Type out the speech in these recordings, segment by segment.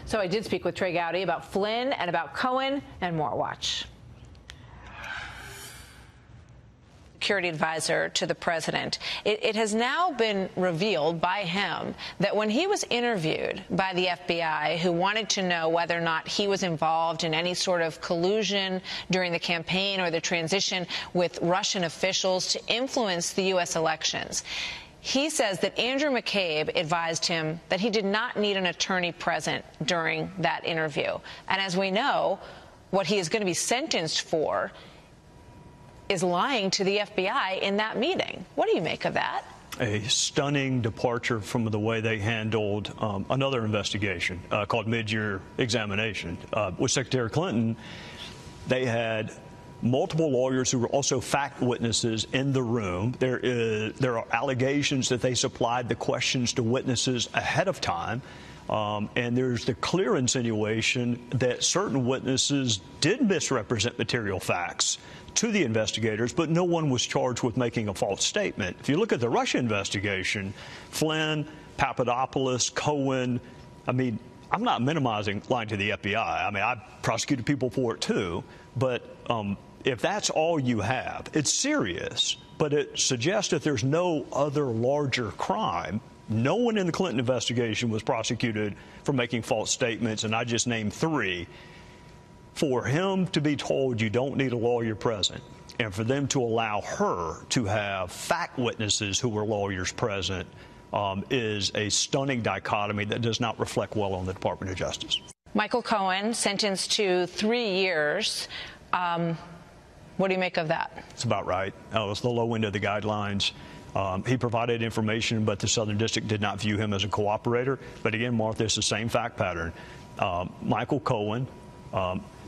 So I did speak with Trey Gowdy about Flynn and about Cohen and more. Watch. Security advisor to the president. It has now been revealed by him that when he was interviewed by the FBI, who wanted to know whether or not he was involved in any sort of collusion during the campaign or the transition with Russian officials to influence the U.S. elections, he says that Andrew McCabe advised him that he did not need an attorney present during that interview. And as we know, what he is going to be sentenced for is lying to the FBI in that meeting. What do you make of that? A stunning departure from the way they handled another investigation called mid-year examination. With Secretary Clinton, they had multiple lawyers who were also fact witnesses in the room. There are allegations that they supplied the questions to witnesses ahead of time. And there's the clear insinuation that certain witnesses did misrepresent material facts to the investigators, but no one was charged with making a false statement. If you look at the Russia investigation, Flynn, Papadopoulos, Cohen, I mean, I'm not minimizing lying to the FBI. I mean, I prosecuted people for it too. But if that's all you have, it's serious, but it suggests that there's no other larger crime. No one in the Clinton investigation was prosecuted for making false statements, and I just named 3. For him to be told you don't need a lawyer present, and for them to allow her to have fact witnesses who were lawyers present is a stunning dichotomy that does not reflect well on the Department of Justice. Michael Cohen sentenced to 3 years. What do you make of that? It's about right. It's the low end of the guidelines. He provided information, but the Southern District did not view him as a cooperator. But again, Martha, it's the same fact pattern. Michael Cohen,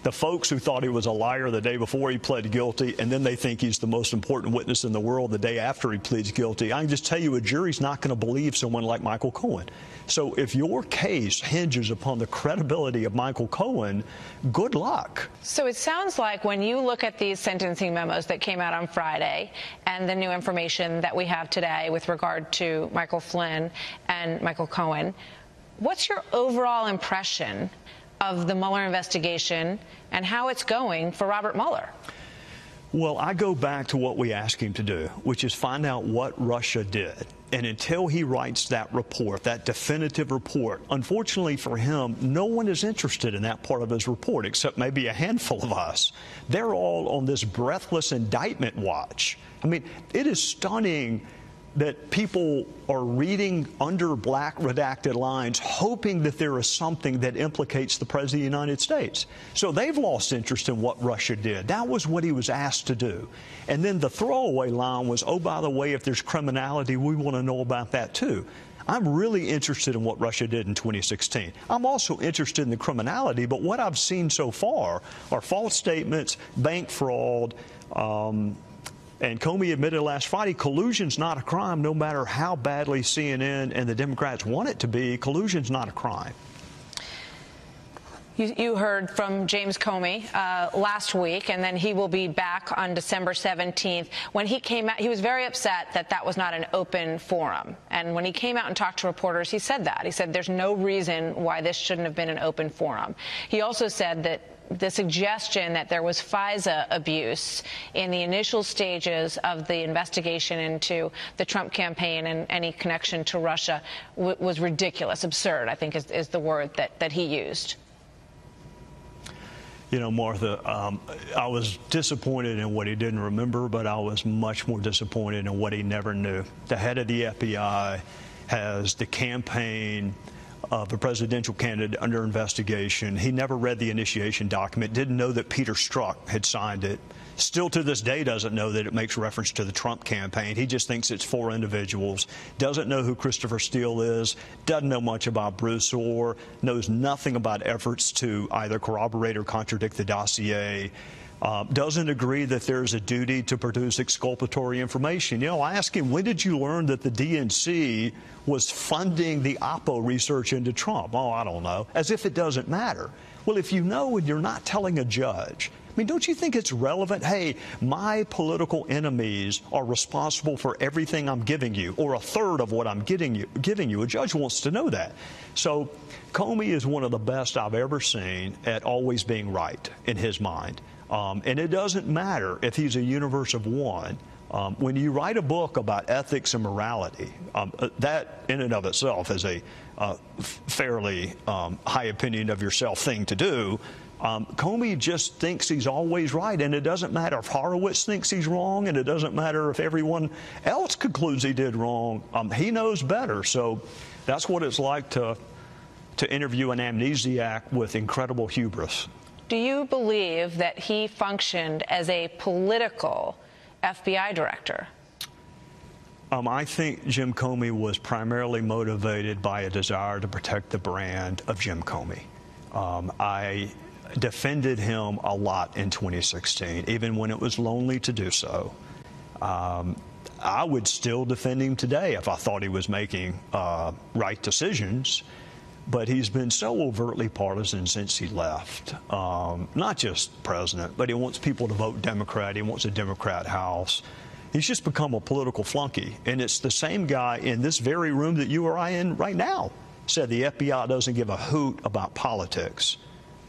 the folks who thought he was a liar the day before he pled guilty, and then they think he's the most important witness in the world the day after he pleads guilty. I can just tell you a jury's not going to believe someone like Michael Cohen. So if your case hinges upon the credibility of Michael Cohen, good luck. So it sounds like when you look at these sentencing memos that came out on Friday and the new information that we have today with regard to Michael Flynn and Michael Cohen, what's your overall impression of the Mueller investigation and how it's going for Robert Mueller? Well, I go back to what we asked him to do, which is find out what Russia did. And until he writes that report, that definitive report, unfortunately for him, no one is interested in that part of his report, except maybe a handful of us. They're all on this breathless indictment watch. I mean, it is stunning that people are reading under black redacted lines, hoping that there is something that implicates the President of the United States. So they've lost interest in what Russia did. That was what he was asked to do. And then the throwaway line was, oh, by the way, if there's criminality, we want to know about that, too. I'm really interested in what Russia did in 2016. I'm also interested in the criminality, but what I've seen so far are false statements, bank fraud, and Comey admitted last Friday, collusion's not a crime, no matter how badly CNN and the Democrats want it to be. Collusion's not a crime. You heard from James Comey last week, and then he will be back on December 17th. When he came out, he was very upset that that was not an open forum. And when he came out and talked to reporters, he said that. He said there's no reason why this shouldn't have been an open forum. He also said that the suggestion that there was FISA abuse in the initial stages of the investigation into the Trump campaign and any connection to Russia was ridiculous, absurd, I think is the word that he used. You know, Martha, I was disappointed in what he didn't remember, but I was much more disappointed in what he never knew. The head of the FBI has the campaign of a presidential candidate under investigation. He never read the initiation document, didn't know that Peter Strzok had signed it. Still to this day doesn't know that it makes reference to the Trump campaign. He just thinks it's 4 individuals, doesn't know who Christopher Steele is, doesn't know much about Bruce Orr, knows nothing about efforts to either corroborate or contradict the dossier. Doesn't agree that there's a duty to produce exculpatory information. You know, I asked him, when did you learn that the DNC was funding the Oppo research into Trump? Oh, I don't know. As if it doesn't matter. Well, if you know and you're not telling a judge, mean, don't you think it's relevant? Hey, my political enemies are responsible for everything I'm giving you, or a third of what I'm giving you. A judge wants to know that. So Comey is one of the best I've ever seen at always being right in his mind. And it doesn't matter if he's a universe of one. When you write a book about ethics and morality, that in and of itself is a fairly high opinion of yourself thing to do. Comey just thinks he's always right, and it doesn't matter if Horowitz thinks he's wrong, and it doesn't matter if everyone else concludes he did wrong. He knows better, so that's what it's like to interview an amnesiac with incredible hubris. Do you believe that he functioned as a political FBI director? I think Jim Comey was primarily motivated by a desire to protect the brand of Jim Comey. I defended him a lot in 2016, even when it was lonely to do so. I would still defend him today if I thought he was making right decisions. But he's been so overtly partisan since he left. Not just president, but he wants people to vote Democrat. He wants a Democrat House. He's just become a political flunky. And it's the same guy in this very room that you or I in right now said the FBI doesn't give a hoot about politics.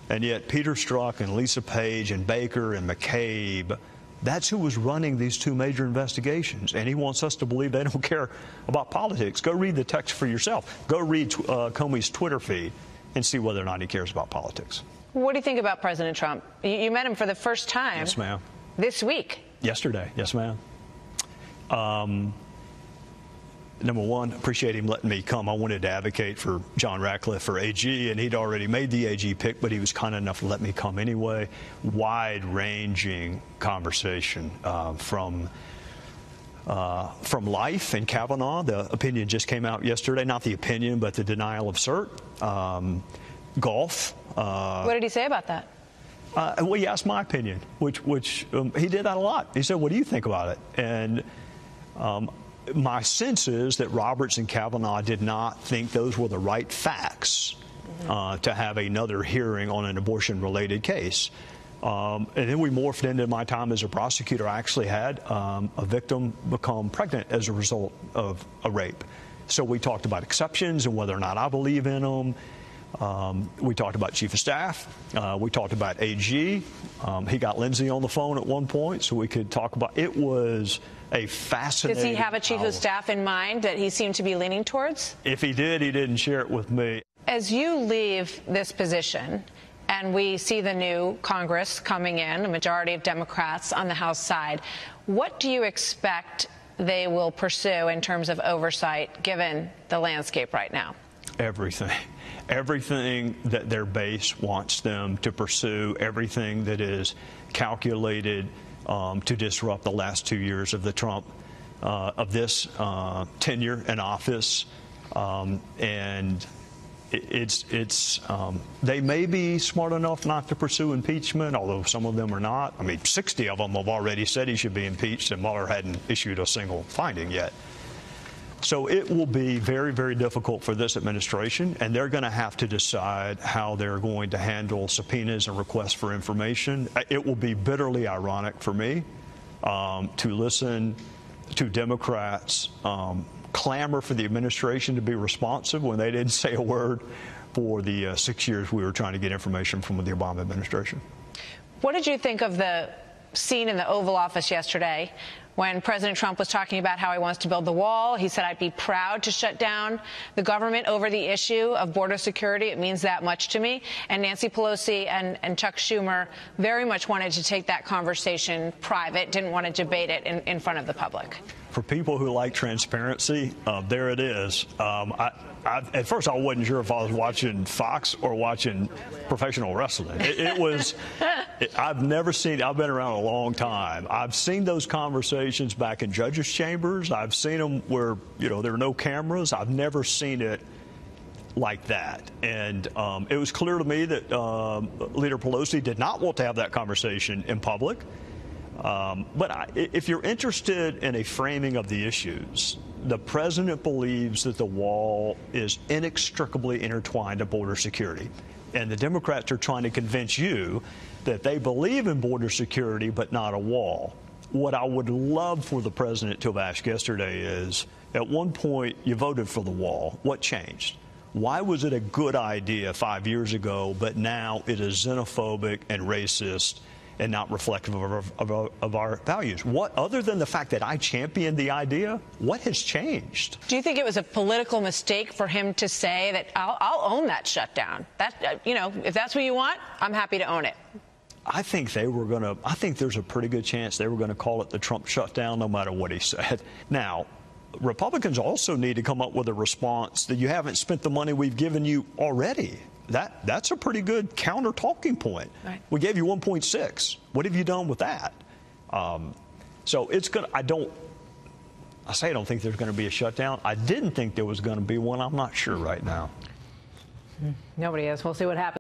And yet Peter Strzok and Lisa Page and Baker and McCabe, that's who was running these two major investigations, and he wants us to believe they don't care about politics. Go read the text for yourself. Go read Comey's Twitter feed and see whether or not he cares about politics. What do you think about President Trump? You met him for the first time. Yes, ma'am. This week. Yesterday. Yes, ma'am. Number one, appreciate him letting me come. I wanted to advocate for John Ratcliffe for AG, and he'd already made the AG pick, but he was kind enough to let me come anyway. Wide-ranging conversation from life and Kavanaugh. The opinion just came out yesterday. Not the opinion, but the denial of cert. Golf. What did he say about that? Well, he asked my opinion, which he did that a lot. He said, "What do you think about it?" And my sense is that Roberts and Kavanaugh did not think those were the right facts to have another hearing on an abortion-related case. And then we morphed into my time as a prosecutor. I actually had a victim become pregnant as a result of a rape. So we talked about exceptions and whether or not I believe in them. We talked about Chief of Staff. We talked about AG. He got Lindsay on the phone at one point so we could talk about it. Was a fascinating. Does he have a Chief of Staff in mind that he seemed to be leaning towards? If he did, he didn't share it with me. As you leave this position and we see the new Congress coming in, a majority of Democrats on the House side, what do you expect they will pursue in terms of oversight given the landscape right now? Everything. Everything that their base wants them to pursue, everything that is calculated to disrupt the last 2 years of the Trump, of this tenure in office. And they may be smart enough not to pursue impeachment, although some of them are not. I mean, 60 of them have already said he should be impeached, and Mueller hadn't issued a single finding yet. So it will be very, very difficult for this administration, and they're going to have to decide how they're going to handle subpoenas and requests for information. It will be bitterly ironic for me to listen to Democrats clamor for the administration to be responsive when they didn't say a word for the 6 years we were trying to get information from the Obama administration. What did you think of the scene in the Oval Office yesterday when President Trump was talking about how he wants to build the wall? He said, "I'd be proud to shut down the government over the issue of border security. It means that much to me." And Nancy Pelosi and Chuck Schumer very much wanted to take that conversation private, didn't want to debate it in front of the public. For people who like transparency, there it is. At first, I wasn't sure if I was watching Fox or watching professional wrestling. I've never seen, I've been around a long time. I've seen those conversations back in judges' chambers. I've seen them where, there are no cameras. I've never seen it like that. And it was clear to me that Leader Pelosi did not want to have that conversation in public. But if you're interested in a framing of the issues, the president believes that the wall is inextricably intertwined to border security. And the Democrats are trying to convince you that they believe in border security but not a wall. What I would love for the president to have asked yesterday is, at one point you voted for the wall. What changed? Why was it a good idea 5 years ago, but now it is xenophobic and racist and not reflective of our values? What, other than the fact that I championed the idea, what has changed? Do you think it was a political mistake for him to say that I'll own that shutdown? That, you know, if that's what you want, I'm happy to own it. I think they were going to, I think there's a pretty good chance they were going to call it the Trump shutdown no matter what he said. Now, Republicans also need to come up with a response that you haven't spent the money we've given you already. That's a pretty good counter talking point. Right. We gave you 1.6. What have you done with that? So it's going to, I don't think there's going to be a shutdown. I didn't think there was going to be one. I'm not sure right now. Nobody is. We'll see what happens.